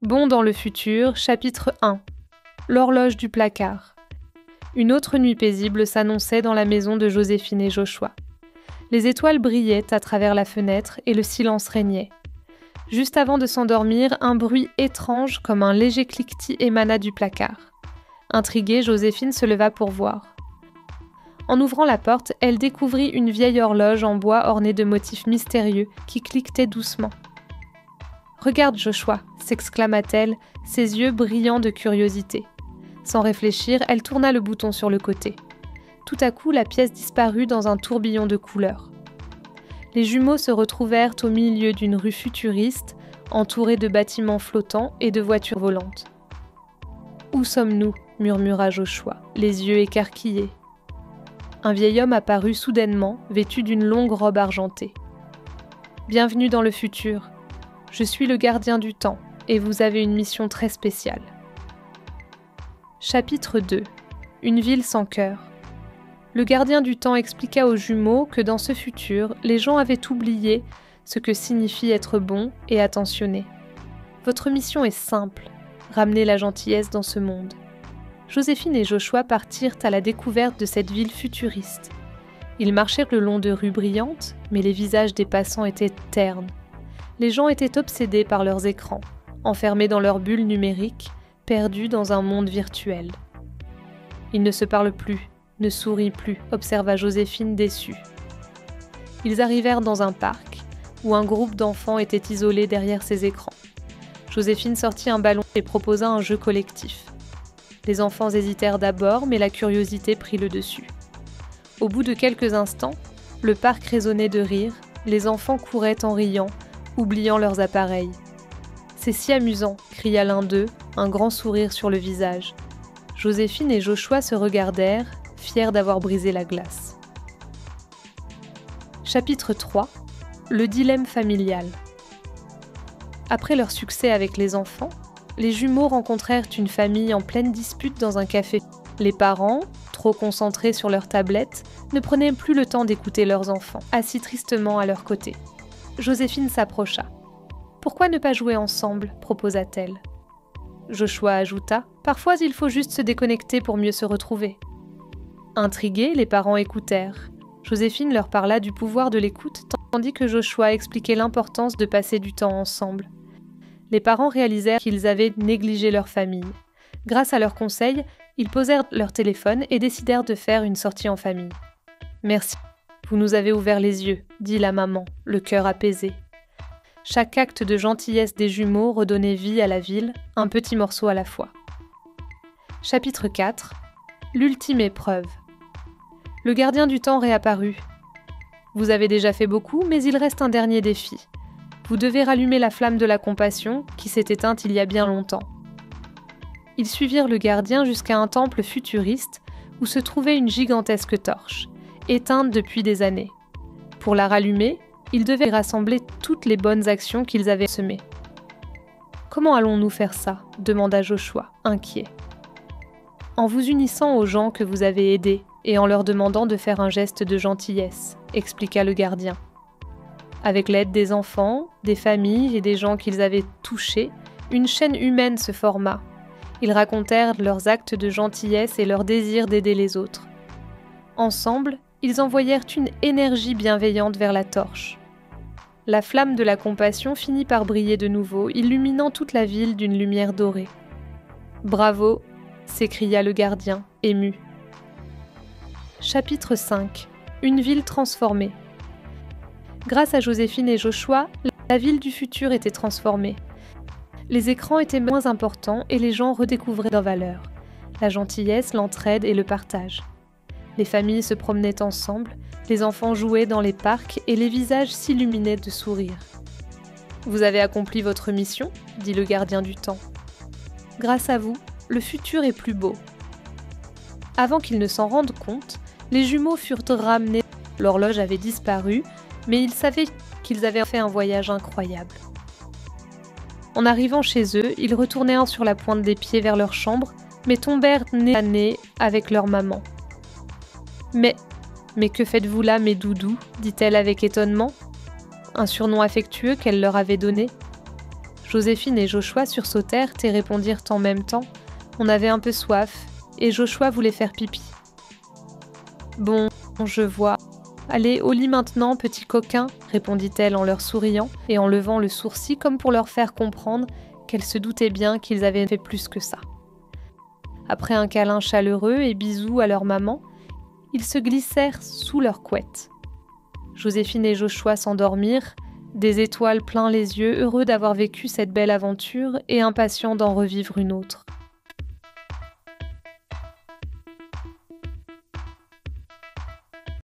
Bond dans le futur, chapitre 1. L'horloge du placard. Une autre nuit paisible s'annonçait dans la maison de Joséphine et Joshua. Les étoiles brillaient à travers la fenêtre et le silence régnait. Juste avant de s'endormir, un bruit étrange comme un léger cliquetis émana du placard. Intriguée, Joséphine se leva pour voir. En ouvrant la porte, elle découvrit une vieille horloge en bois ornée de motifs mystérieux qui cliquetait doucement. « Regarde, Joshua !» s'exclama-t-elle, ses yeux brillants de curiosité. Sans réfléchir, elle tourna le bouton sur le côté. Tout à coup, la pièce disparut dans un tourbillon de couleurs. Les jumeaux se retrouvèrent au milieu d'une rue futuriste, entourée de bâtiments flottants et de voitures volantes. « Où sommes-nous » murmura Joshua, les yeux écarquillés. Un vieil homme apparut soudainement, vêtu d'une longue robe argentée. « Bienvenue dans le futur. Je suis le gardien du temps, et vous avez une mission très spéciale. » Chapitre 2. Une ville sans cœur. Le gardien du temps expliqua aux jumeaux que dans ce futur, les gens avaient oublié ce que signifie être bon et attentionné. Votre mission est simple, ramener la gentillesse dans ce monde. Joséphine et Joshua partirent à la découverte de cette ville futuriste. Ils marchèrent le long de rues brillantes, mais les visages des passants étaient ternes. Les gens étaient obsédés par leurs écrans, enfermés dans leurs bulles numériques, perdus dans un monde virtuel. Ils ne se parlent plus, ne sourient plus, observa Joséphine déçue. Ils arrivèrent dans un parc, où un groupe d'enfants était isolé derrière ses écrans. Joséphine sortit un ballon et proposa un jeu collectif. Les enfants hésitèrent d'abord, mais la curiosité prit le dessus. Au bout de quelques instants, le parc résonnait de rire, les enfants couraient en riant, oubliant leurs appareils. « C'est si amusant !» cria l'un d'eux, un grand sourire sur le visage. Joséphine et Joshua se regardèrent, fiers d'avoir brisé la glace. Chapitre 3. Le dilemme familial. Après leur succès avec les enfants, les jumeaux rencontrèrent une famille en pleine dispute dans un café. Les parents, trop concentrés sur leur tablette, ne prenaient plus le temps d'écouter leurs enfants, assis tristement à leur côté. Joséphine s'approcha. « Pourquoi ne pas jouer ensemble ?» proposa-t-elle. Joshua ajouta « Parfois il faut juste se déconnecter pour mieux se retrouver. » Intrigués, les parents écoutèrent. Joséphine leur parla du pouvoir de l'écoute, tandis que Joshua expliquait l'importance de passer du temps ensemble. Les parents réalisèrent qu'ils avaient négligé leur famille. Grâce à leurs conseils, ils posèrent leur téléphone et décidèrent de faire une sortie en famille. « Merci, vous nous avez ouvert les yeux », dit la maman, le cœur apaisé. Chaque acte de gentillesse des jumeaux redonnait vie à la ville, un petit morceau à la fois. Chapitre 4. L'ultime épreuve. Le gardien du temps réapparut. « Vous avez déjà fait beaucoup, mais il reste un dernier défi. Vous devez rallumer la flamme de la compassion qui s'est éteinte il y a bien longtemps. » Ils suivirent le gardien jusqu'à un temple futuriste où se trouvait une gigantesque torche, éteinte depuis des années. Pour la rallumer, ils devaient rassembler toutes les bonnes actions qu'ils avaient semées. « Comment allons-nous faire ça ?» demanda Joshua, inquiet. « En vous unissant aux gens que vous avez aidés et en leur demandant de faire un geste de gentillesse, » expliqua le gardien. Avec l'aide des enfants, des familles et des gens qu'ils avaient touchés, une chaîne humaine se forma. Ils racontèrent leurs actes de gentillesse et leur désir d'aider les autres. Ensemble, ils envoyèrent une énergie bienveillante vers la torche. La flamme de la compassion finit par briller de nouveau, illuminant toute la ville d'une lumière dorée. « Bravo !» s'écria le gardien, ému. Chapitre 5. Une ville transformée. Grâce à Joséphine et Joshua, la ville du futur était transformée. Les écrans étaient moins importants et les gens redécouvraient leurs valeurs, la gentillesse, l'entraide et le partage. Les familles se promenaient ensemble, les enfants jouaient dans les parcs et les visages s'illuminaient de sourires. « Vous avez accompli votre mission ?» dit le gardien du temps. « Grâce à vous, le futur est plus beau. » Avant qu'ils ne s'en rendent compte, les jumeaux furent ramenés. L'horloge avait disparu, mais ils savaient qu'ils avaient fait un voyage incroyable. En arrivant chez eux, ils retournèrent sur la pointe des pieds vers leur chambre, mais tombèrent nez à nez avec leur maman. « Mais que faites-vous là, mes doudous ?» dit-elle avec étonnement. Un surnom affectueux qu'elle leur avait donné. Joséphine et Joshua sursautèrent et répondirent en même temps. On avait un peu soif, et Joshua voulait faire pipi. « Bon, je vois. Allez, au lit maintenant, petit coquin, répondit-elle en leur souriant et en levant le sourcil comme pour leur faire comprendre qu'elle se doutait bien qu'ils avaient fait plus que ça. Après un câlin chaleureux et bisous à leur maman, ils se glissèrent sous leur couette. Joséphine et Joshua s'endormirent, des étoiles plein les yeux, heureux d'avoir vécu cette belle aventure et impatients d'en revivre une autre.